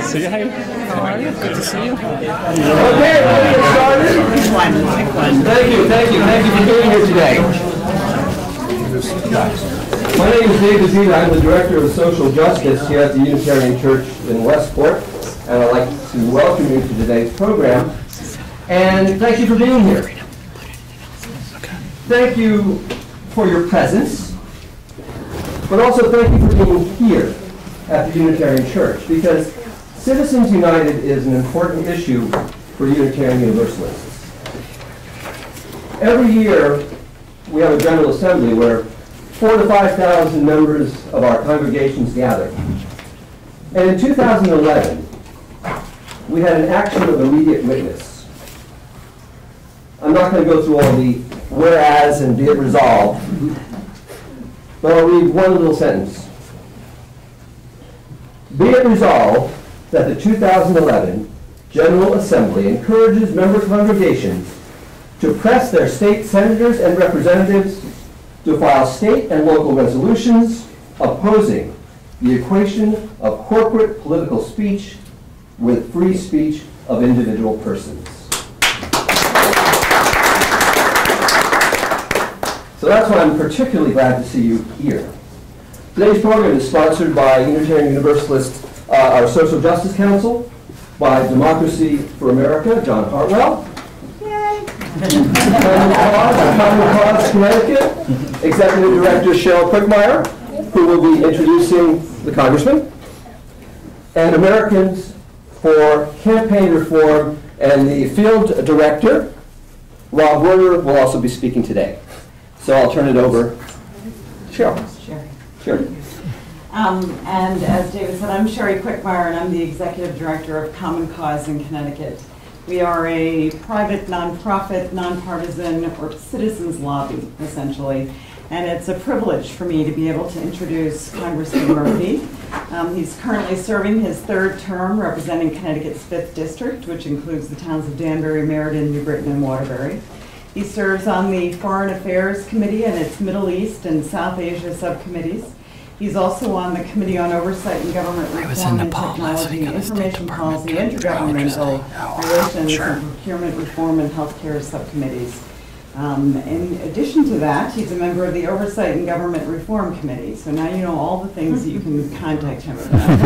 See you. How are you? Good to see you. Okay, we'll get started. Thank you for being here today. My name is David Zeta. I'm the Director of Social Justice here at the Unitarian Church in Westport, and I'd like to welcome you to today's program. And thank you for being here. Thank you for your presence, but also thank you for being here at the Unitarian Church, because Citizens United is an important issue for Unitarian Universalists. Every year, we have a General Assembly where 4,000 to 5,000 members of our congregations gather. And in 2011, we had an action of immediate witness. I'm not going to go through all the whereas and be it resolved, but I'll read one little sentence. Be it resolved that the 2011 General Assembly encourages member congregations to press their state senators and representatives to file state and local resolutions opposing the equation of corporate political speech with free speech of individual persons. So that's why I'm particularly glad to see you here. Today's program is sponsored by Unitarian Universalist, our Social Justice Council, by Democracy for America, John Hartwell. Yay! Common Cause Connecticut, Executive Director Cheryl Quickmeyer, who will be introducing the Congressman, and Americans for Campaign Reform, and the Field Director, Rob Werner, will also be speaking today. So I'll turn it over to Cheryl. Sherry. And as David said, I'm Sherry Quickmeyer, and I'm the Executive Director of Common Cause in Connecticut. We are a private, nonprofit, nonpartisan, or citizens lobby, essentially. And it's a privilege for me to be able to introduce Congressman Murphy. He's currently serving his third term representing Connecticut's 5th District, which includes the towns of Danbury, Meriden, New Britain, and Waterbury. He serves on the Foreign Affairs Committee and its Middle East and South Asia subcommittees. He's also on the Committee on Oversight and Government Reform and Technology, Information Policy, Intergovernmental Relations, and Procurement Reform and Healthcare subcommittees. In addition to that, he's a member of the Oversight and Government Reform Committee. So now you know all the things that you can contact him about.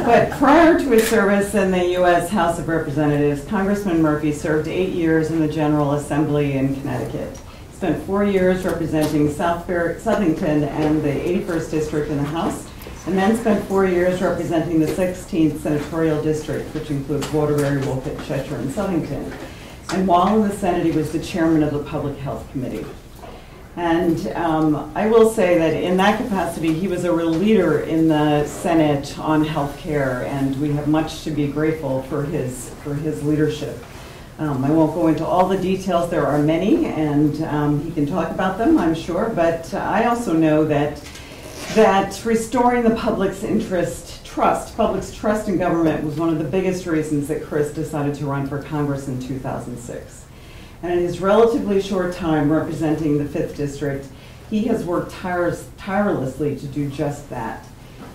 But prior to his service in the U.S. House of Representatives, Congressman Murphy served 8 years in the General Assembly in Connecticut. He spent 4 years representing Southington and the 81st District in the House, and then spent 4 years representing the 16th Senatorial District, which includes Waterbury, Woolpit, Cheshire, and Southington. And while in the Senate, he was the chairman of the Public Health Committee. And I will say that in that capacity, he was a real leader in the Senate on health care, and we have much to be grateful for his leadership. I won't go into all the details. There are many, and he can talk about them, I'm sure. But I also know that restoring the public's public's trust in government was one of the biggest reasons that Chris decided to run for Congress in 2006. And in his relatively short time representing the 5th District, he has worked tirelessly to do just that.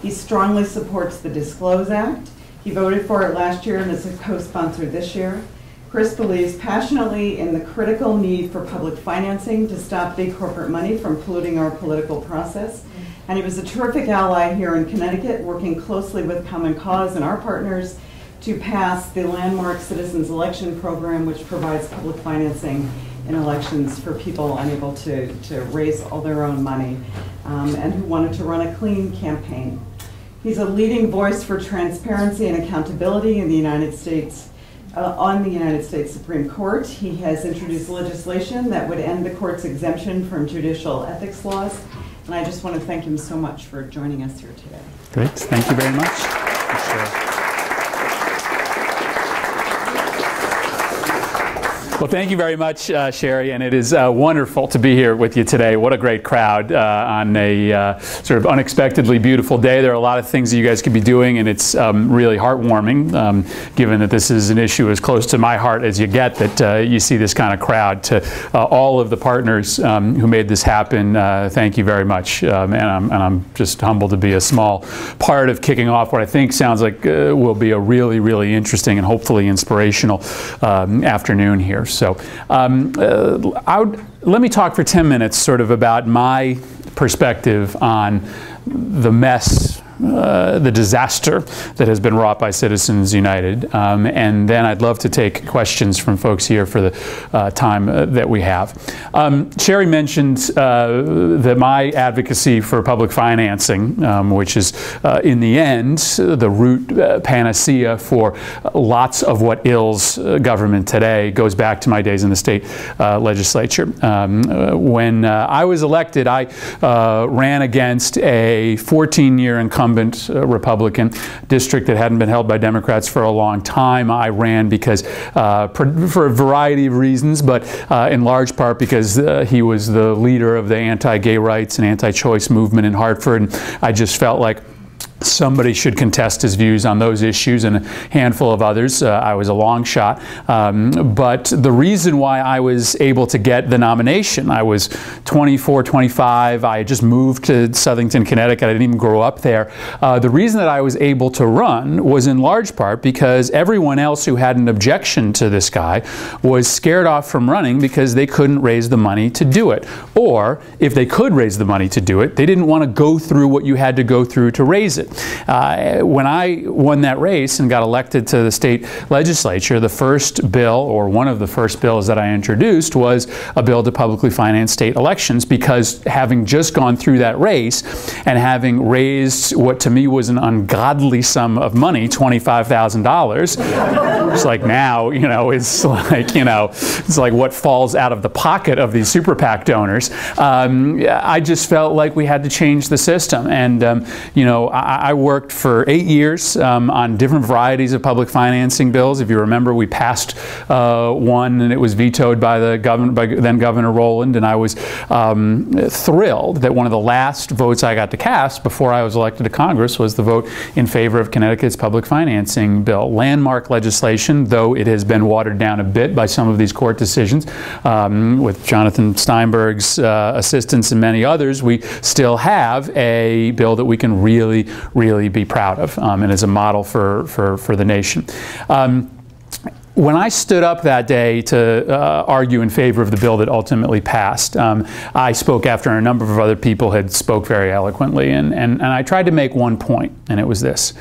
He strongly supports the Disclose Act. He voted for it last year and is a co-sponsor this year. Chris believes passionately in the critical need for public financing to stop big corporate money from polluting our political process. And he was a terrific ally here in Connecticut, working closely with Common Cause and our partners to pass the landmark Citizens Election Program, which provides public financing in elections for people unable to raise all their own money and who wanted to run a clean campaign. He's a leading voice for transparency and accountability in the United States, on the United States Supreme Court. He has introduced legislation that would end the court's exemption from judicial ethics laws. And I just want to thank him so much for joining us here today. Great. Thank you very much. Well, thank you very much, Sherry, and it is wonderful to be here with you today. What a great crowd on a sort of unexpectedly beautiful day. There are a lot of things that you guys could be doing, and it's really heartwarming, given that this is an issue as close to my heart as you get, that you see this kind of crowd. To all of the partners who made this happen, thank you very much, and I'm just humbled to be a small part of kicking off what I think sounds like will be a really, really interesting and hopefully inspirational afternoon here. So let me talk for 10 minutes sort of about my perspective on the mess, the disaster that has been wrought by Citizens United. And then I'd love to take questions from folks here for the time that we have. Sherry mentioned that my advocacy for public financing, which is in the end the root panacea for lots of what ails government today, goes back to my days in the state legislature. When I was elected, I ran against a 14-year incumbent Republican district that hadn't been held by Democrats for a long time. I ran because for a variety of reasons, but in large part because he was the leader of the anti-gay rights and anti-choice movement in Hartford. And I just felt like somebody should contest his views on those issues and a handful of others. I was a long shot. But the reason why I was able to get the nomination, I was 24, 25. I had just moved to Southington, Connecticut. I didn't even grow up there. The reason that I was able to run was in large part because everyone else who had an objection to this guy was scared off from running because they couldn't raise the money to do it. Or if they could raise the money to do it, they didn't want to go through what you had to go through to raise it. When I won that race and got elected to the state legislature, the first bill, or one of the first bills that I introduced, was a bill to publicly finance state elections, because having just gone through that race and having raised what to me was an ungodly sum of money, $25,000, it's like now, you know, it's like, you know, it's like what falls out of the pocket of these super PAC donors. I just felt like we had to change the system. And, you know, I worked for 8 years on different varieties of public financing bills. If you remember, we passed one and it was vetoed by the then Governor Rowland, and I was thrilled that one of the last votes I got to cast before I was elected to Congress was the vote in favor of Connecticut's public financing bill. Landmark legislation, though it has been watered down a bit by some of these court decisions, with Jonathan Steinberg's assistance and many others, we still have a bill that we can really be proud of, and as a model for the nation. When I stood up that day to argue in favor of the bill that ultimately passed, I spoke after a number of other people had spoke very eloquently, and I tried to make one point, and it was this.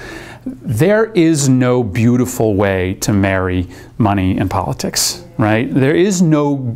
There is no beautiful way to marry money and politics, right? There is no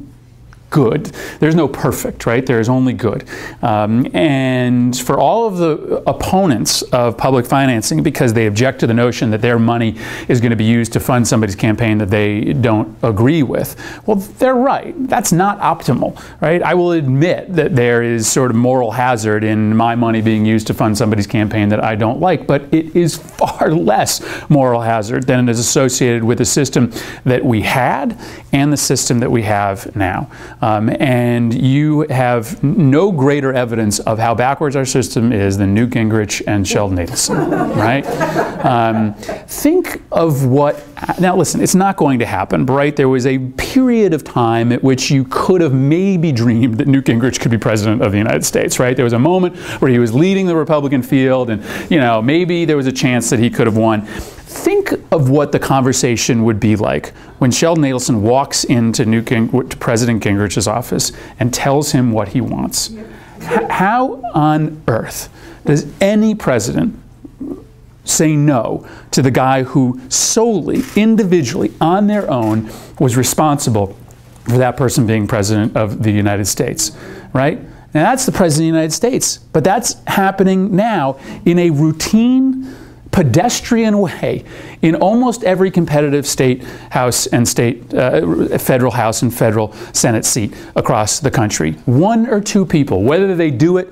good. There's no perfect, right? There is only good. And for all of the opponents of public financing, because they object to the notion that their money is going to be used to fund somebody's campaign that they don't agree with, well, they're right. That's not optimal, right? I will admit that there is sort of moral hazard in my money being used to fund somebody's campaign that I don't like, but it is far less moral hazard than it is associated with the system that we had and the system that we have now. And you have no greater evidence of how backwards our system is than Newt Gingrich and Sheldon Adelson, right? Think of what, now listen, it's not going to happen, right? There was a period of time at which you could have maybe dreamed that Newt Gingrich could be president of the United States, right? There was a moment where he was leading the Republican field, and, you know, maybe there was a chance that he could have won. Think of what the conversation would be like when Sheldon Adelson walks into President Gingrich's office and tells him what he wants. How on earth does any president say no to the guy who solely, individually, on their own, was responsible for that person being president of the United States, right? Now that's the president of the United States, but that's happening now in a routine, pedestrian way in almost every competitive state house and federal house and federal Senate seat across the country. One or two people, whether they do it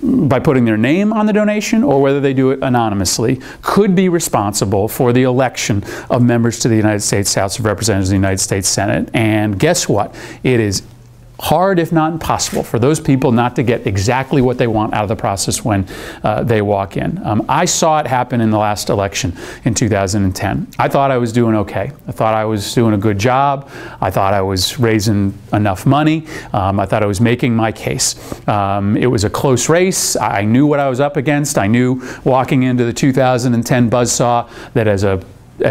by putting their name on the donation or whether they do it anonymously, could be responsible for the election of members to the United States House of Representatives and the United States Senate. And guess what? It is hard, if not impossible, for those people not to get exactly what they want out of the process when they walk in. I saw it happen in the last election in 2010. I thought I was doing okay. I thought I was doing a good job. I thought I was raising enough money. I thought I was making my case. It was a close race. I knew what I was up against. I knew walking into the 2010 buzzsaw that as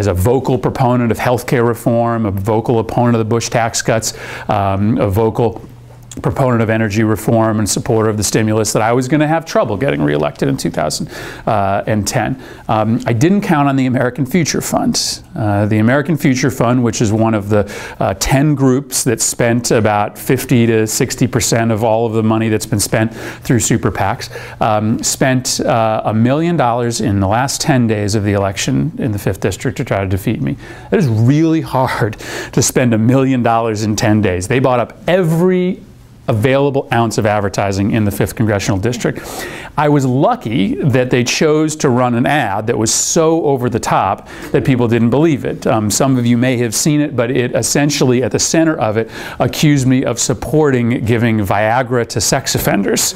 a vocal proponent of healthcare reform, a vocal opponent of the Bush tax cuts, a vocal proponent of energy reform and supporter of the stimulus, that I was going to have trouble getting reelected in 2010. I didn't count on the American Future Fund. The American Future Fund, which is one of the 10 groups that spent about 50 to 60% of all of the money that's been spent through super PACs, spent $1 million in the last 10 days of the election in the 5th District to try to defeat me. It is really hard to spend $1 million in 10 days. They bought up every available ounce of advertising in the 5th Congressional District. I was lucky that they chose to run an ad that was so over the top that people didn't believe it. Some of you may have seen it, but it essentially, at the center of it, accused me of supporting giving Viagra to sex offenders.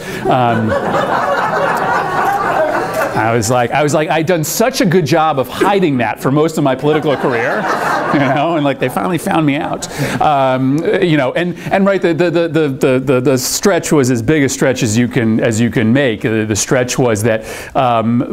I was like, I'd done such a good job of hiding that for most of my political career, you know, and like they finally found me out, you know, and right, the stretch was as big a stretch as you can make. The stretch was that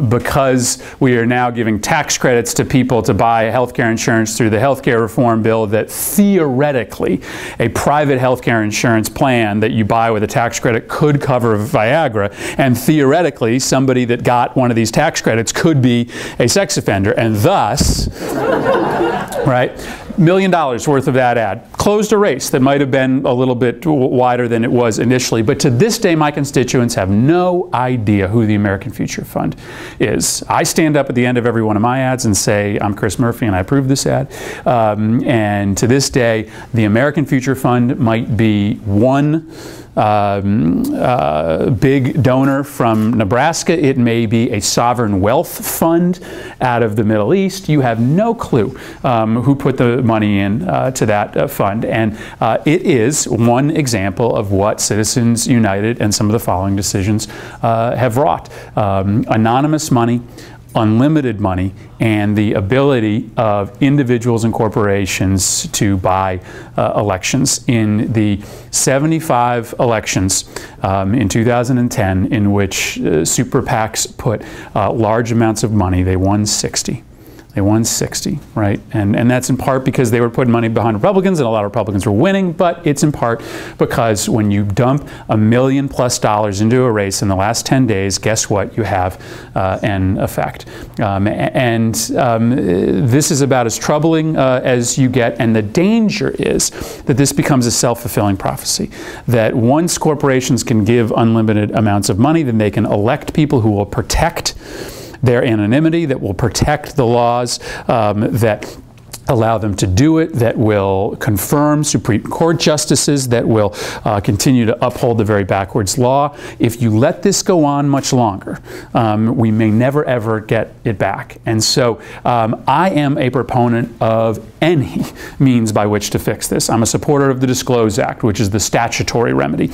because we are now giving tax credits to people to buy healthcare insurance through the healthcare reform bill, that theoretically a private healthcare insurance plan that you buy with a tax credit could cover Viagra, and theoretically somebody that got one of these tax credits could be a sex offender, and thus, right, $1 million worth of that ad closed a race that might have been a little bit wider than it was initially. But to this day, my constituents have no idea who the American Future Fund is. I stand up at the end of every one of my ads and say, I'm Chris Murphy and I approve this ad. And to this day, the American Future Fund might be one big donor from Nebraska. It may be a sovereign wealth fund out of the Middle East. You have no clue who put the money in to that fund. And it is one example of what Citizens United and some of the following decisions have wrought. Anonymous money, unlimited money, and the ability of individuals and corporations to buy elections. In the 75 elections in 2010 in which super PACs put large amounts of money, they won 60. They won 60, right? And that's in part because they were putting money behind Republicans, and a lot of Republicans were winning, but it's in part because when you dump $1 million+ into a race in the last 10 days, guess what? You have an effect. This is about as troubling as you get, and the danger is that this becomes a self-fulfilling prophecy, that once corporations can give unlimited amounts of money, then they can elect people who will protect their anonymity, that will protect the laws that allow them to do it, that will confirm Supreme Court justices, that will continue to uphold the very backwards law. If you let this go on much longer, we may never ever get it back. And so I am a proponent of any means by which to fix this. I'm a supporter of the Disclose Act, which is the statutory remedy.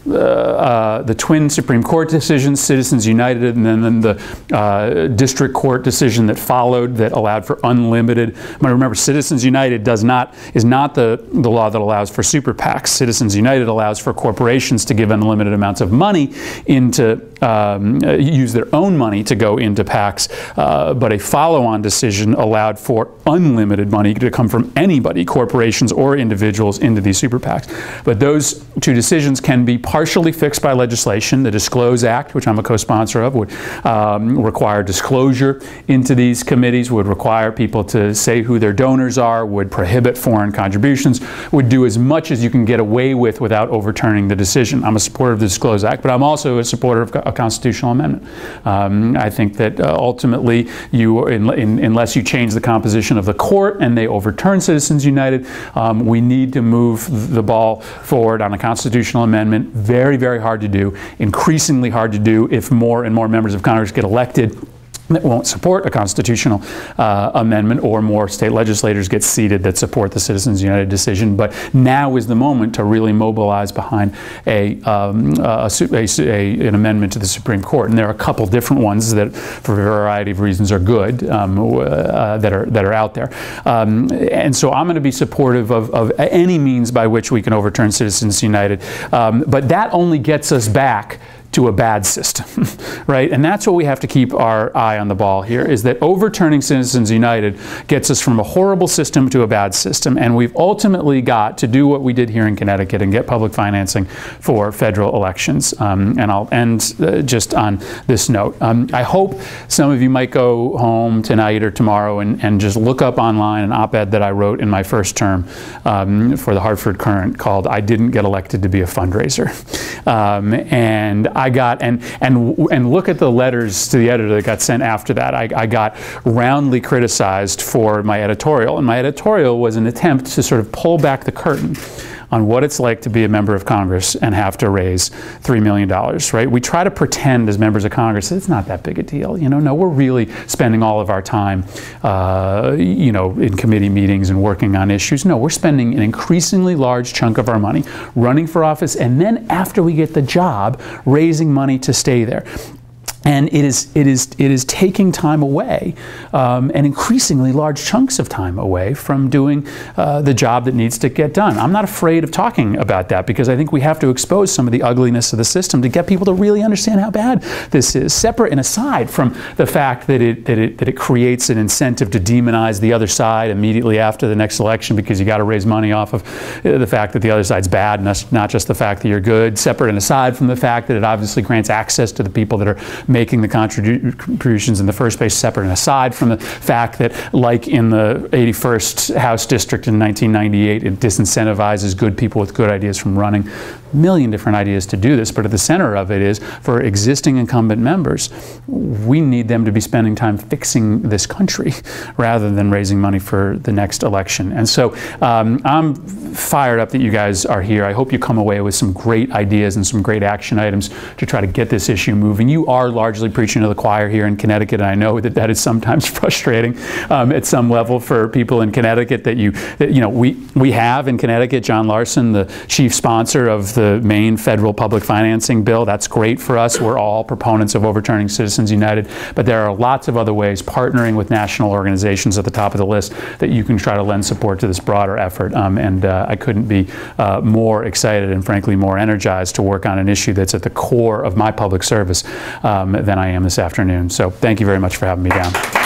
The twin Supreme Court decisions, Citizens United, and then the district court decision that followed that allowed for unlimited. Remember, Citizens United is not the law that allows for super PACs. Citizens United allows for corporations to give unlimited amounts of money into use their own money to go into PACs, but a follow-on decision allowed for unlimited money to come from anybody, corporations or individuals, into these super PACs. But those two decisions can be partially fixed by legislation. The Disclose Act, which I'm a co-sponsor of, would require disclosure into these committees, would require people to say who their donors are, would prohibit foreign contributions, would do as much as you can get away with without overturning the decision. I'm a supporter of the Disclose Act, but I'm also a supporter of a constitutional amendment. I think that ultimately, unless you change the composition of the court and they overturn Citizens United, we need to move the ball forward on a constitutional amendment. Very, very hard to do, increasingly hard to do if more and more members of Congress get elected that won't support a constitutional amendment, or more state legislators get seated that support the Citizens United decision. But now is the moment to really mobilize behind an amendment to the Supreme Court. And there are a couple different ones that, for a variety of reasons, are good, that are out there. And so I'm going to be supportive of any means by which we can overturn Citizens United. But that only gets us back to a bad system, right? And that's what we have to keep our eye on the ball here, is that overturning Citizens United gets us from a horrible system to a bad system. And we've ultimately got to do what we did here in Connecticut and get public financing for federal elections. And I'll end just on this note. I hope some of you might go home tonight or tomorrow and just look up online an op-ed that I wrote in my first term for the Hartford Courant called "I Didn't Get Elected to Be a Fundraiser." And I got, and look at the letters to the editor that got sent after that. I got roundly criticized for my editorial, and my editorial was an attempt to sort of pull back the curtain on what it's like to be a member of Congress and have to raise $3 million, right? We try to pretend as members of Congress that it's not that big a deal. You know, no, we're really spending all of our time, you know, in committee meetings and working on issues. No, we're spending an increasingly large chunk of our money running for office, and then after we get the job, raising money to stay there. And it is taking time away, and increasingly large chunks of time away from doing the job that needs to get done. I'm not afraid of talking about that, because I think we have to expose some of the ugliness of the system to get people to really understand how bad this is, separate and aside from the fact that it creates an incentive to demonize the other side immediately after the next election, because you got to raise money off of the fact that the other side's bad, and not just the fact that you're good, separate and aside from the fact that it obviously grants access to the people that are making the contributions in the first place, separate and aside from the fact that, like in the 81st House District in 1998, it disincentivizes good people with good ideas from running. A million different ideas to do this, but at the center of it is, for existing incumbent members, we need them to be spending time fixing this country rather than raising money for the next election. And so I'm fired up that you guys are here. I hope you come away with some great ideas and some great action items to try to get this issue moving. You are largely preaching to the choir here in Connecticut, and I know that that is sometimes frustrating at some level for people in Connecticut. That you know, we have in Connecticut John Larson, the chief sponsor of the main federal public financing bill. That's great for us. We're all proponents of overturning Citizens United, but there are lots of other ways, partnering with national organizations at the top of the list, that you can try to lend support to this broader effort. And I couldn't be more excited and frankly more energized to work on an issue that's at the core of my public service than I am this afternoon. So thank you very much for having me down.